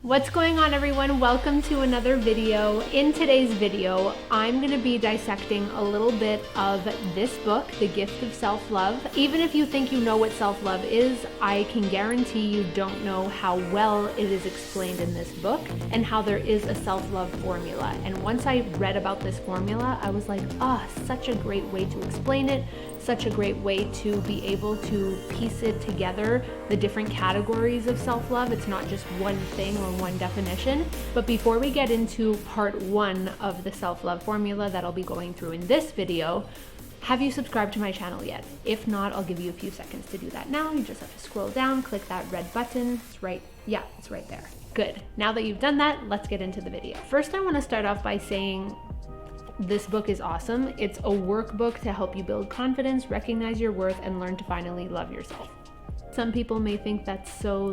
What's going on, everyone? Welcome to another video. In today's video, I'm going to be dissecting a little bit of this book, The Gift of Self-Love. Even if you think you know what self-love is, I can guarantee you don't know how well it is explained in this book and how there is a self-love formula. And once I read about this formula, I was like, such a great way to explain it, such a great way to be able to piece it together, the different categories of self-love. It's not just one thing or one definition. But before we get into part one of the self-love formula that I'll be going through in this video, have you subscribed to my channel yet? If not, I'll give you a few seconds to do that now. You just have to scroll down, click that red button. It's right there. Good. Now that you've done that, let's get into the video. First, I want to start off by saying this book is awesome. It's a workbook to help you build confidence, recognize your worth, and learn to finally love yourself. Some people may think that's so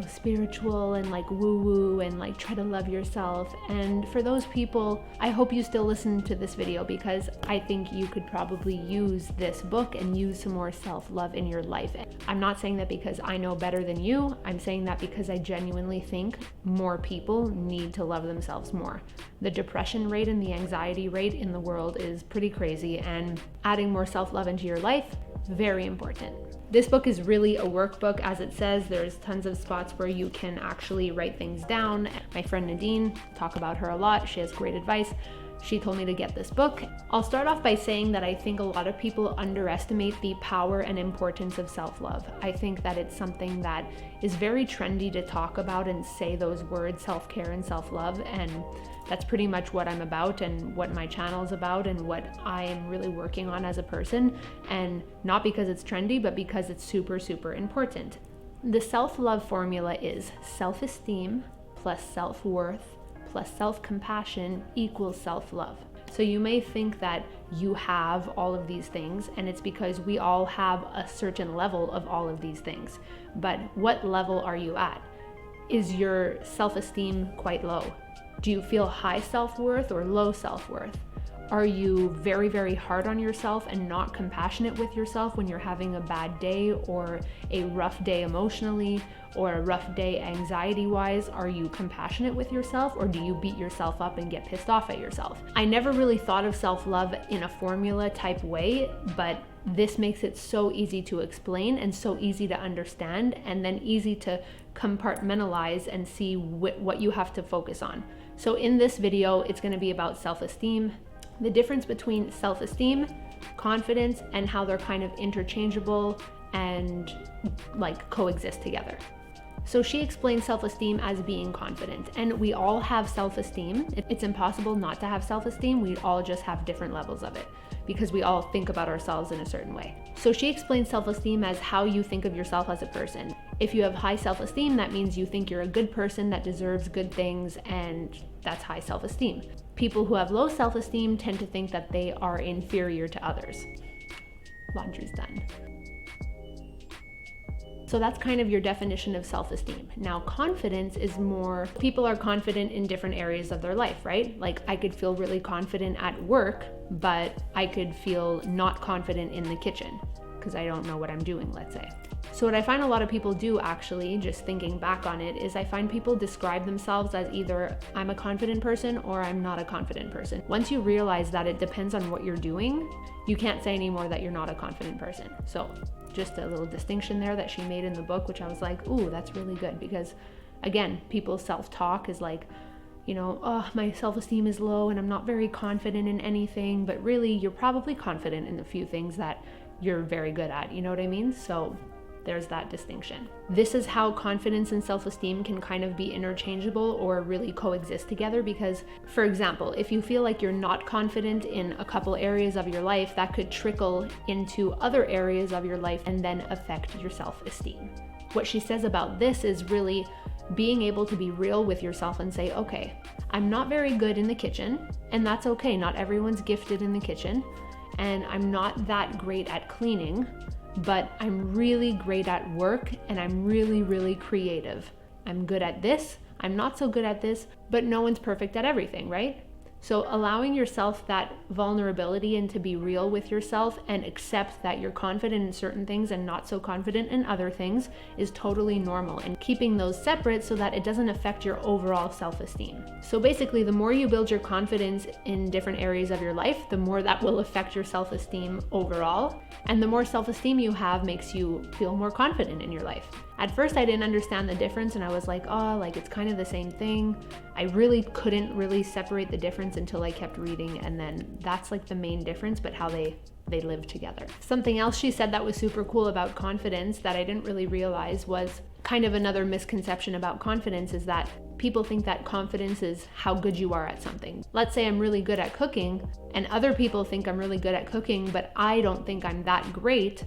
spiritual and woo-woo and try to love yourself. And for those people, I hope you still listen to this video because I think you could probably use this book and use some more self-love in your life. I'm not saying that because I know better than you. I'm saying that because I genuinely think more people need to love themselves more. The depression rate and the anxiety rate in the world is pretty crazy, and adding more self-love into your life, very important. This book is really a workbook. As it says, there's tons of spots where you can actually write things down. My friend Nadine, talk about her a lot. She has great advice. She told me to get this book. I'll start off by saying that I think a lot of people underestimate the power and importance of self-love. I think that it's something that is very trendy to talk about and say those words, self-care and self-love, and that's pretty much what I'm about and what my channel is about and what I am really working on as a person. And not because it's trendy, but because it's super, super important. The self-love formula is self-esteem plus self-worth plus self-compassion equals self-love. So you may think that you have all of these things, and it's because we all have a certain level of all of these things. But what level are you at? Is your self-esteem quite low? Do you feel high self-worth or low self-worth? Are you very, very hard on yourself and not compassionate with yourself when you're having a bad day or a rough day emotionally or a rough day anxiety-wise? Are you compassionate with yourself, or do you beat yourself up and get pissed off at yourself? I never really thought of self-love in a formula type way, but this makes it so easy to explain and so easy to understand, and then easy to compartmentalize and see what you have to focus on. So in this video, it's going to be about self-esteem, the difference between self-esteem, confidence, and how they're kind of interchangeable and coexist together. So she explains self-esteem as being confident, and we all have self-esteem. It's impossible not to have self-esteem. We all just have different levels of it because we all think about ourselves in a certain way. So she explains self-esteem as how you think of yourself as a person. If you have high self-esteem, that means you think you're a good person that deserves good things, and that's high self-esteem. People who have low self-esteem tend to think that they are inferior to others. Laundry's done. So that's kind of your definition of self-esteem. Now, confidence is more, people are confident in different areas of their life, right? Like I could feel really confident at work, but I could feel not confident in the kitchen because I don't know what I'm doing, let's say. So what I find a lot of people do, actually, just thinking back on it, is I find people describe themselves as either I'm a confident person or I'm not a confident person. Once you realize that it depends on what you're doing, you can't say anymore that you're not a confident person. So just a little distinction there that she made in the book, which I was like, ooh, that's really good, because again, people's self-talk is like, my self-esteem is low and I'm not very confident in anything, but really you're probably confident in the few things that you're very good at, you know what I mean? So there's that distinction. This is how confidence and self-esteem can kind of be interchangeable or really coexist together because, for example, if you feel like you're not confident in a couple areas of your life, that could trickle into other areas of your life and then affect your self-esteem. What she says about this is really being able to be real with yourself and say, okay, I'm not very good in the kitchen, and that's okay. Not everyone's gifted in the kitchen, and I'm not that great at cleaning, but I'm really great at work and I'm really, really creative. I'm good at this, I'm not so good at this, but no one's perfect at everything, right? So allowing yourself that vulnerability and to be real with yourself and accept that you're confident in certain things and not so confident in other things is totally normal, and keeping those separate so that it doesn't affect your overall self-esteem. So basically, the more you build your confidence in different areas of your life, the more that will affect your self-esteem overall. And the more self-esteem you have makes you feel more confident in your life. At first, I didn't understand the difference, and I was like, oh, like it's kind of the same thing. I really couldn't really separate the difference until I kept reading, and then that's like the main difference, but how they live together. Something else she said that was super cool about confidence that I didn't really realize was kind of another misconception about confidence, is that people think that confidence is how good you are at something. Let's say I'm really good at cooking, and other people think I'm really good at cooking, but I don't think I'm that great.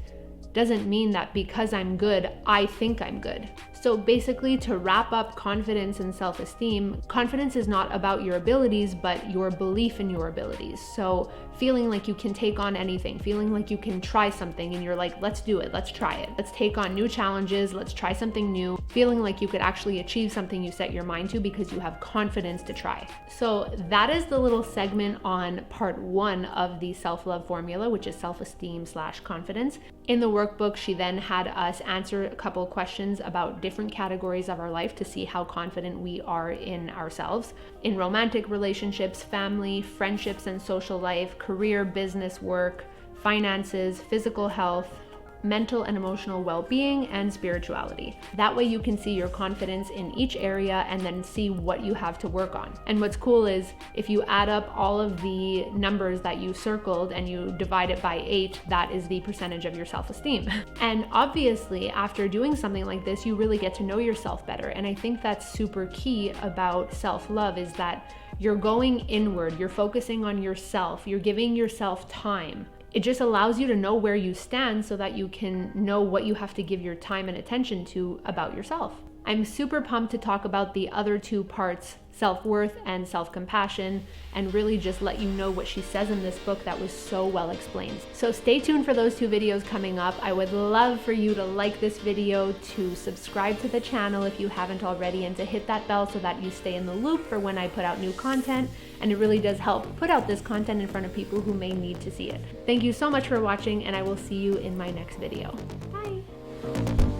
Doesn't mean that because I'm good, I think I'm good. So basically, to wrap up confidence and self-esteem, confidence is not about your abilities, but your belief in your abilities. So feeling like you can take on anything, feeling like you can try something and you're like, let's do it, let's try it. Let's take on new challenges, let's try something new. Feeling like you could actually achieve something you set your mind to because you have confidence to try. So that is the little segment on part 1 of the self-love formula, which is self-esteem/confidence. In the workbook, she then had us answer a couple questions about different categories of our life to see how confident we are in ourselves. In romantic relationships, family, friendships and social life, career, business, work, finances, physical health, mental and emotional well-being, and spirituality. That way you can see your confidence in each area and then see what you have to work on. And what's cool is if you add up all of the numbers that you circled and you divide it by 8, that is the percentage of your self-esteem. And obviously, after doing something like this, you really get to know yourself better. And I think that's super key about self-love, is that you're going inward, you're focusing on yourself, you're giving yourself time. It just allows you to know where you stand so that you can know what you have to give your time and attention to about yourself. I'm super pumped to talk about the other 2 parts, self-worth and self-compassion, and really just let you know what she says in this book that was so well explained. So stay tuned for those 2 videos coming up. I would love for you to like this video, to subscribe to the channel if you haven't already, and to hit that bell so that you stay in the loop for when I put out new content. And it really does help put out this content in front of people who may need to see it. Thank you so much for watching, and I will see you in my next video. Bye.